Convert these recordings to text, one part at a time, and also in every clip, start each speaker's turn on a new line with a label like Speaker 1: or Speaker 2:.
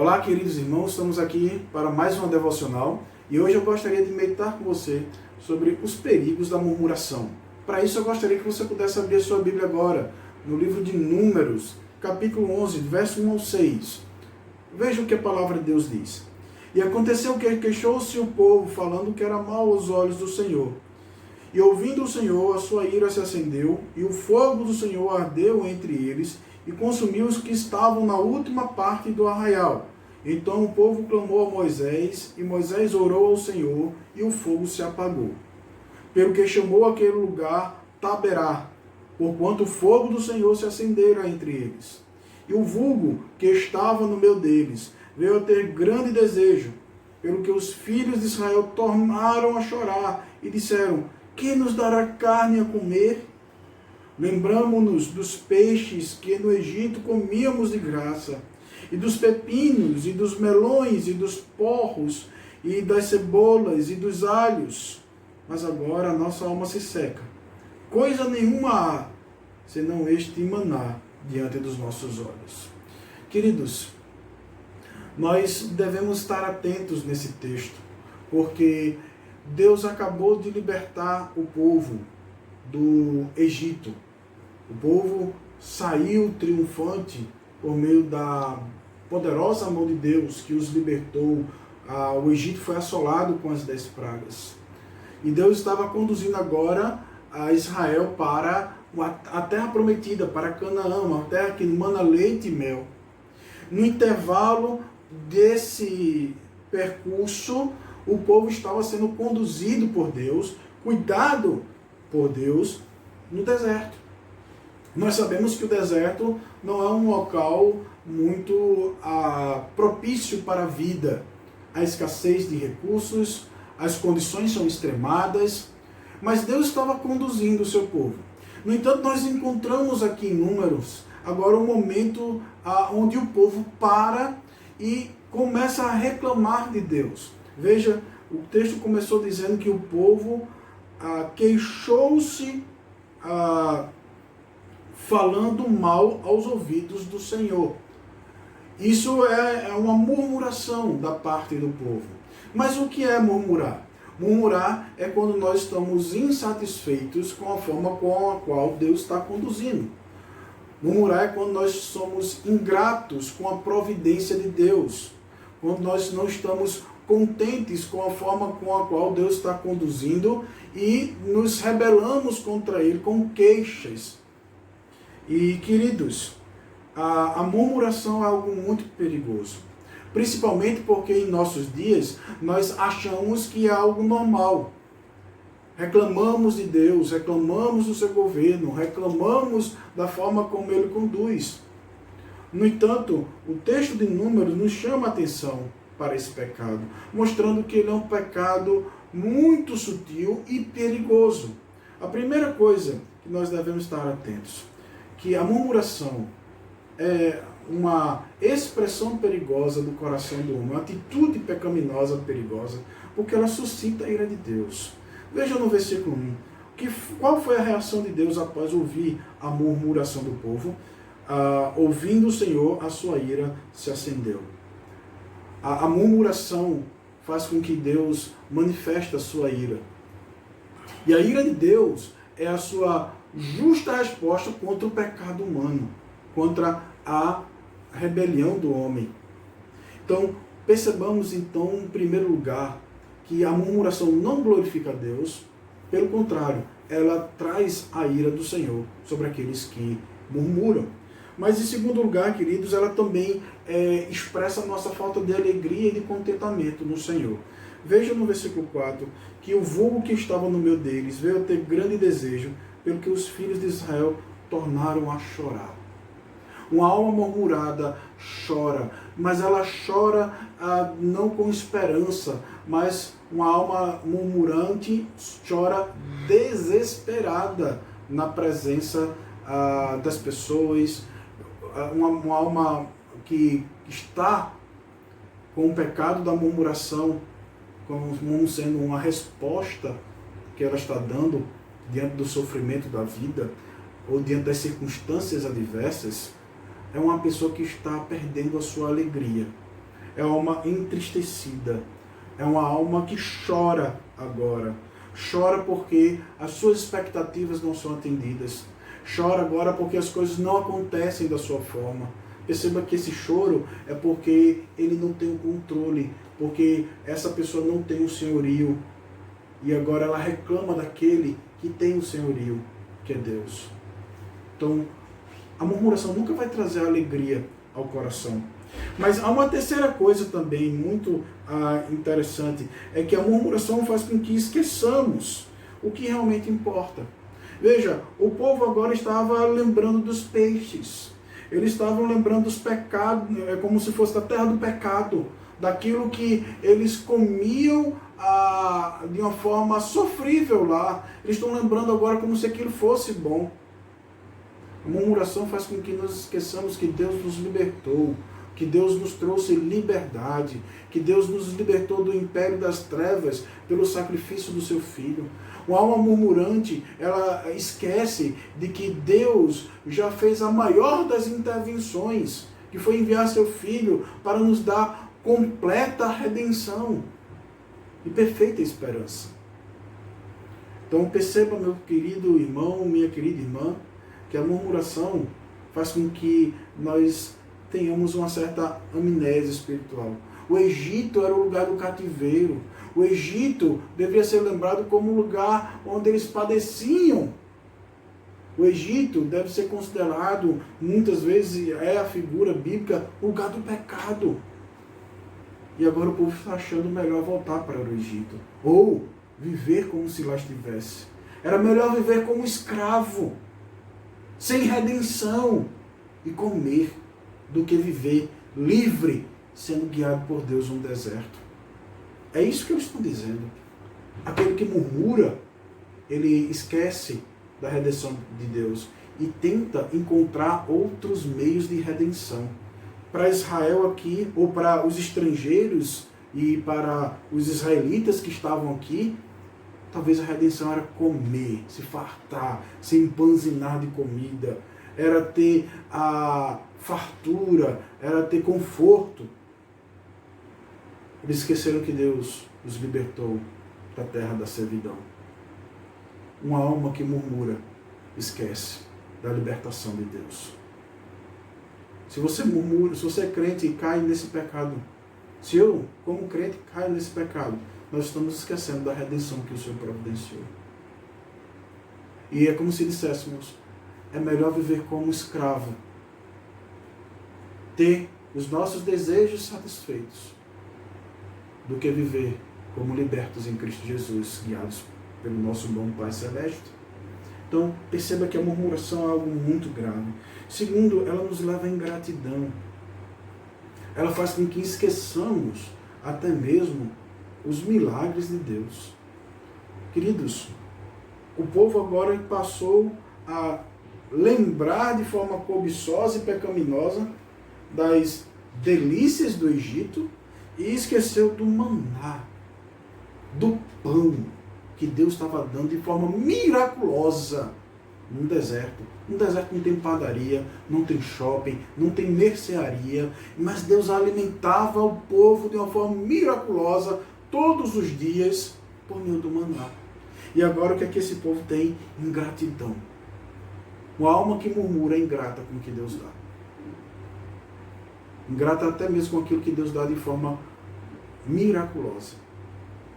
Speaker 1: Olá, queridos irmãos, estamos aqui para mais uma devocional e hoje eu gostaria de meditar com você sobre os perigos da murmuração. Para isso eu gostaria que você pudesse abrir a sua Bíblia agora, no livro de Números, capítulo 11, verso 1 ao 6. Veja o que a palavra de Deus diz. E aconteceu que queixou-se o povo, falando que era mal aos olhos do Senhor. E ouvindo o Senhor, a sua ira se acendeu, e o fogo do Senhor ardeu entre eles, e consumiu os que estavam na última parte do arraial. Então o povo clamou a Moisés, e Moisés orou ao Senhor, e o fogo se apagou. Pelo que chamou aquele lugar Taberá, porquanto o fogo do Senhor se acendera entre eles. E o vulgo que estava no meio deles veio a ter grande desejo, pelo que os filhos de Israel tornaram a chorar, e disseram: quem nos dará carne a comer? Lembramo-nos dos peixes que no Egito comíamos de graça, e dos pepinos, e dos melões, e dos porros, e das cebolas, e dos alhos. Mas agora a nossa alma se seca. Coisa nenhuma há, senão este maná diante dos nossos olhos. Queridos, nós devemos estar atentos nesse texto, porque Deus acabou de libertar o povo do Egito. O povo saiu triunfante por meio da poderosa mão de Deus que os libertou. O Egito foi assolado com as 10 pragas. E Deus estava conduzindo agora a Israel para a terra prometida, para Canaã, uma terra que mana leite e mel. No intervalo desse percurso, o povo estava sendo conduzido por Deus, cuidado por Deus, no deserto. Nós sabemos que o deserto não é um local muito propício para a vida. A escassez de recursos, as condições são extremadas, mas Deus estava conduzindo o seu povo. No entanto, nós encontramos aqui em Números, agora um momento onde o povo para e começa a reclamar de Deus. Veja, o texto começou dizendo que o povo queixou-se falando mal aos ouvidos do Senhor. Isso é uma murmuração da parte do povo. Mas o que é murmurar? Murmurar é quando nós estamos insatisfeitos com a forma com a qual Deus está conduzindo. Murmurar é quando nós somos ingratos com a providência de Deus. Quando nós não estamos contentes com a forma com a qual Deus está conduzindo e nos rebelamos contra Ele com queixas. E, queridos, a murmuração é algo muito perigoso. Principalmente porque em nossos dias nós achamos que é algo normal. Reclamamos de Deus, reclamamos do seu governo, reclamamos da forma como Ele conduz. No entanto, o texto de Números nos chama a atenção para esse pecado, mostrando que ele é um pecado muito sutil e perigoso. A primeira coisa que nós devemos estar atentos, que a murmuração é uma expressão perigosa do coração do homem, uma atitude pecaminosa perigosa, porque ela suscita a ira de Deus. Veja no versículo 1, qual foi a reação de Deus após ouvir a murmuração do povo? Ouvindo o Senhor, a sua ira se acendeu. A murmuração faz com que Deus manifeste a sua ira. E a ira de Deus é a sua justa resposta contra o pecado humano, contra a rebelião do homem. Então, percebamos então, em primeiro lugar, que a murmuração não glorifica a Deus, pelo contrário, ela traz a ira do Senhor sobre aqueles que murmuram. Mas em segundo lugar, queridos, ela também expressa a nossa falta de alegria e de contentamento no Senhor. Veja no versículo 4, que o vulgo que estava no meio deles veio a ter grande desejo, pelo que os filhos de Israel tornaram a chorar. Uma alma murmurada chora, mas ela chora não com esperança, mas uma alma murmurante chora desesperada na presença das pessoas. Uma alma que está com o pecado da murmuração como sendo uma resposta que ela está dando diante do sofrimento da vida ou diante das circunstâncias adversas, é uma pessoa que está perdendo a sua alegria. é uma alma entristecida, é uma alma que chora agora. Chora porque as suas expectativas não são atendidas. Chora agora porque as coisas não acontecem da sua forma. Perceba que esse choro é porque ele não tem o controle, porque essa pessoa não tem o senhorio. E agora ela reclama daquele que tem o senhorio, que é Deus. Então, a murmuração nunca vai trazer alegria ao coração. Mas há uma terceira coisa também muito interessante, é que a murmuração faz com que esqueçamos o que realmente importa. Veja, o povo agora estava lembrando dos peixes. Eles estavam lembrando dos pecados, é como se fosse da terra do pecado, daquilo que eles comiam de uma forma sofrível lá. Eles estão lembrando agora como se aquilo fosse bom. A murmuração faz com que nós esqueçamos que Deus nos libertou, que Deus nos trouxe liberdade, que Deus nos libertou do império das trevas pelo sacrifício do seu Filho. Uma alma murmurante, ela esquece de que Deus já fez a maior das intervenções, que foi enviar seu Filho para nos dar completa redenção e perfeita esperança. Então perceba, meu querido irmão, minha querida irmã, que a murmuração faz com que nós tenhamos uma certa amnésia espiritual. O Egito era o lugar do cativeiro. O Egito devia ser lembrado como um lugar onde eles padeciam. O Egito deve ser considerado, muitas vezes é a figura bíblica, o lugar do pecado. E agora o povo está achando melhor voltar para o Egito. Ou viver como se lá estivesse. Era melhor viver como escravo, sem redenção, e comer, do que viver livre, sendo guiado por Deus no deserto. É isso que eles estão dizendo. Aquele que murmura, ele esquece da redenção de Deus e tenta encontrar outros meios de redenção. Para Israel aqui, ou para os estrangeiros e para os israelitas que estavam aqui, talvez a redenção era comer, se fartar, se empanzinar de comida, era ter a fartura, era ter conforto. Eles esqueceram que Deus os libertou da terra da servidão. Uma alma que murmura esquece da libertação de Deus. Se você murmura, se você é crente e cai nesse pecado, se eu, como crente, caio nesse pecado, nós estamos esquecendo da redenção que o Senhor providenciou. E é como se disséssemos, é melhor viver como escravo, ter os nossos desejos satisfeitos, do que viver como libertos em Cristo Jesus, guiados pelo nosso bom Pai Celeste. Então, perceba que a murmuração é algo muito grave. Segundo, ela nos leva à ingratidão. Ela faz com que esqueçamos até mesmo os milagres de Deus. Queridos, o povo agora passou a lembrar de forma cobiçosa e pecaminosa das delícias do Egito e esqueceu do maná, do pão que Deus estava dando de forma miraculosa num deserto. No deserto não tem padaria, não tem shopping, não tem mercearia, mas Deus alimentava o povo de uma forma miraculosa todos os dias por meio do maná. E agora o que é que esse povo tem? Ingratidão. Uma alma que murmura é ingrata com o que Deus dá. Ingrata até mesmo com aquilo que Deus dá de forma miraculosa.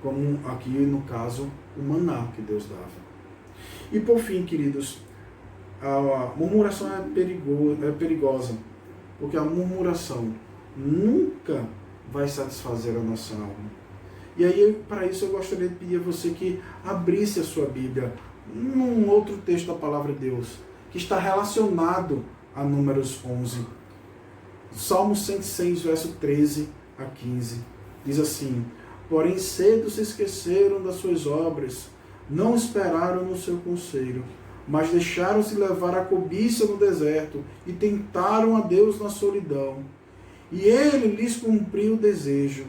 Speaker 1: Como aqui no caso o maná que Deus dava. E por fim, queridos, a murmuração é perigosa, porque a murmuração nunca vai satisfazer a nossa alma. E aí, para isso, eu gostaria de pedir a você que abrisse a sua Bíblia num outro texto da Palavra de Deus, que está relacionado a Números 11. Salmo 106, verso 13 a 15. Diz assim: porém cedo se esqueceram das suas obras, não esperaram no seu conselho, mas deixaram-se levar à cobiça no deserto e tentaram a Deus na solidão. E ele lhes cumpriu o desejo,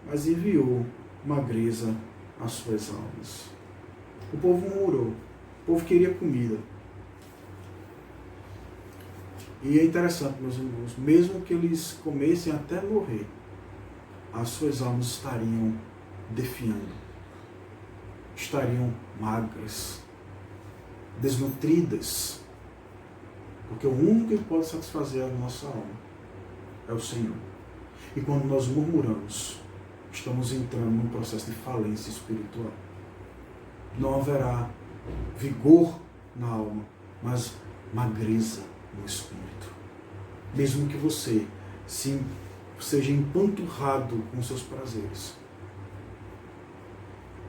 Speaker 1: mas enviou magreza às suas almas. O povo murmurou, o povo queria comida. E é interessante, meus irmãos, mesmo que eles comessem até morrer, as suas almas estariam definhando, estariam magras, desnutridas, porque o único que pode satisfazer a nossa alma é o Senhor. E quando nós murmuramos, estamos entrando num processo de falência espiritual. Não haverá vigor na alma, mas magreza no espírito. Mesmo que você seja empanturrado com seus prazeres,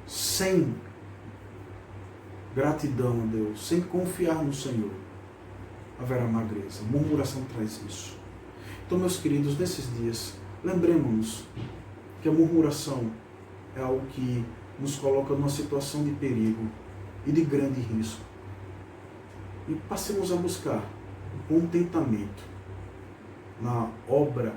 Speaker 1: sem gratidão a Deus, sem confiar no Senhor, haverá magreza. Murmuração traz isso. Então, meus queridos, nesses dias, lembremos-nos que a murmuração é algo que nos coloca numa situação de perigo e de grande risco. E passemos a buscar o contentamento na obra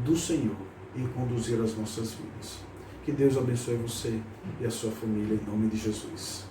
Speaker 1: do Senhor em conduzir as nossas vidas. Que Deus abençoe você e a sua família, em nome de Jesus.